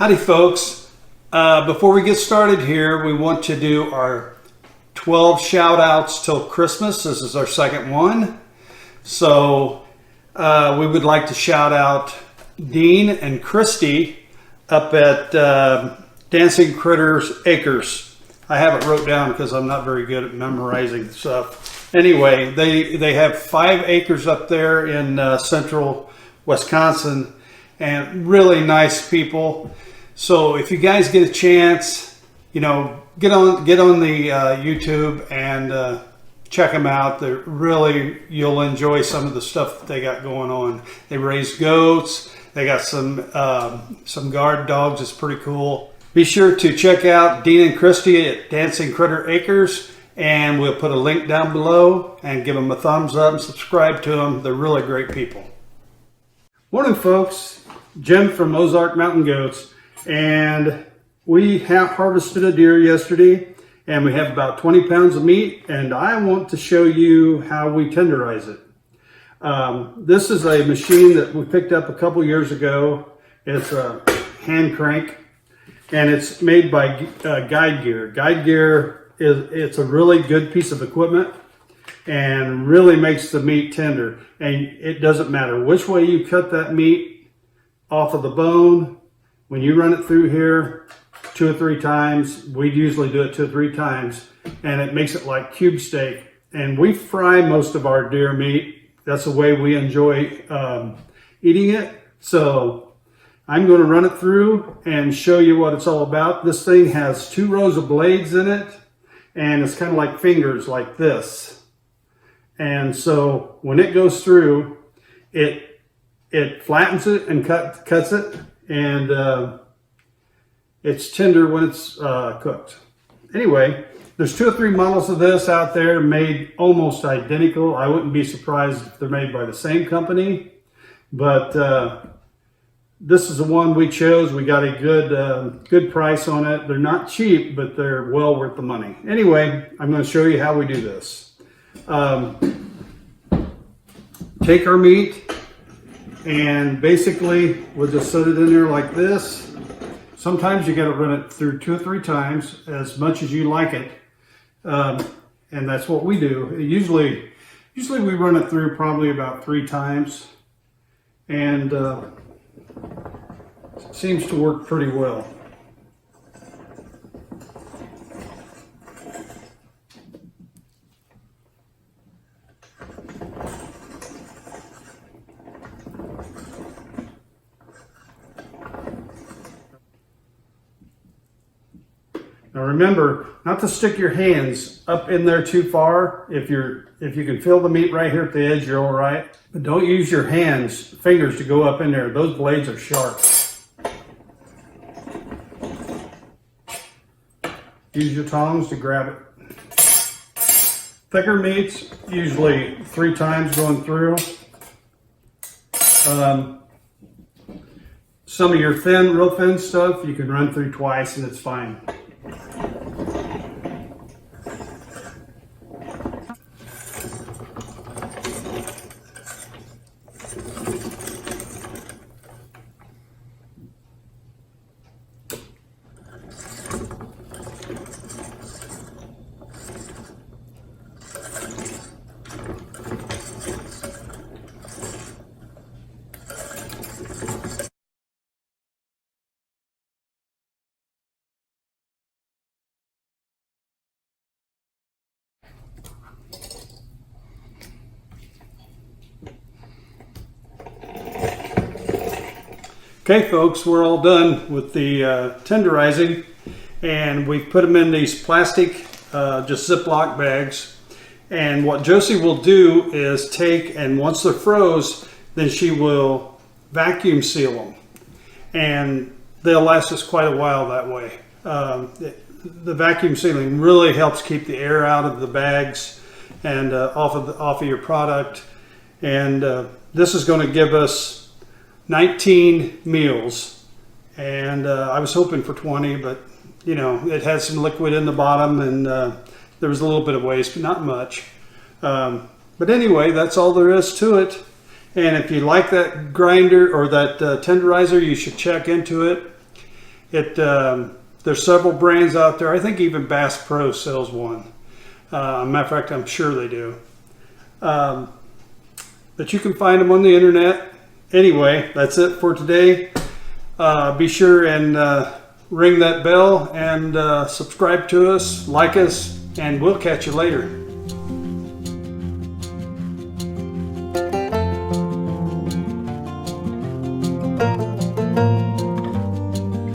Howdy folks. Before we get started here, we want to do our 12 shout outs till Christmas. This is our second one. So we would like to shout out Dean and Christy up at Dancing Critters Acres. I have it wrote down because I'm not very good at memorizing stuff. Anyway, they have 5 acres up there in central Wisconsin, and really nice people. So if you guys get a chance, you know, get on the YouTube and check them out. They're really, you'll enjoy some of the stuff that they got going on. They raise goats. They got some guard dogs. It's pretty cool. Be sure to check out Dean and Christy at Dancing Critter Acres, and we'll put a link down below, and give them a thumbs up and subscribe to them. They're really great people. Morning folks, Jim from Ozark Mountain Goats, and we have harvested a deer yesterday, and we have about 20 pounds of meat, and I want to show you how we tenderize it. This is a machine that we picked up a couple years ago. It's a hand crank, and it's made by Guide Gear. Guide Gear it's a really good piece of equipment and really makes the meat tender. And it doesn't matter which way you cut that meat off of the bone. When you run it through here 2 or 3 times, we usually do it 2 or 3 times, and it makes it like cube steak. And we fry most of our deer meat. That's the way we enjoy eating it. So I'm going to run it through and show you what it's all about. This thing has 2 rows of blades in it, and it's kind of like fingers like this. And so when it goes through, it flattens it and cuts it, and it's tender when it's cooked. Anyway, there's 2 or 3 models of this out there made almost identical. I wouldn't be surprised if they're made by the same company, but this is the one we chose. We got a good price on it. They're not cheap, but they're well worth the money. Anyway, I'm going to show you how we do this. Take our meat, and basically we'll just set it in there like this. Sometimes you got to run it through 2 or 3 times, as much as you like it, and that's what we do. Usually we run it through probably about 3 times, and it seems to work pretty well. Now remember not to stick your hands up in there too far. If you can feel the meat right here at the edge, you're all right. But don't use your fingers to go up in there. Those blades are sharp. Use your tongs to grab it. Thicker meats, usually 3 times going through. Some of your real thin stuff, you can run through twice and it's fine. Okay folks, we're all done with the tenderizing, and we've put them in these plastic just Ziploc bags. And what Josie will do is take, and once they're froze, then she will vacuum seal them, and they'll last us quite a while that way. The vacuum sealing really helps keep the air out of the bags and off of your product. And this is going to give us 19 meals, and I was hoping for 20, but you know, it had some liquid in the bottom, and there was a little bit of waste, but not much. But anyway, that's all there is to it. And if you like that grinder or that tenderizer, you should check into it. There's several brands out there. I think even Bass Pro sells one. Matter of fact, I'm sure they do. But you can find them on the internet. Anyway, that's it for today. Be sure and ring that bell and subscribe to us, like us, and we'll catch you later.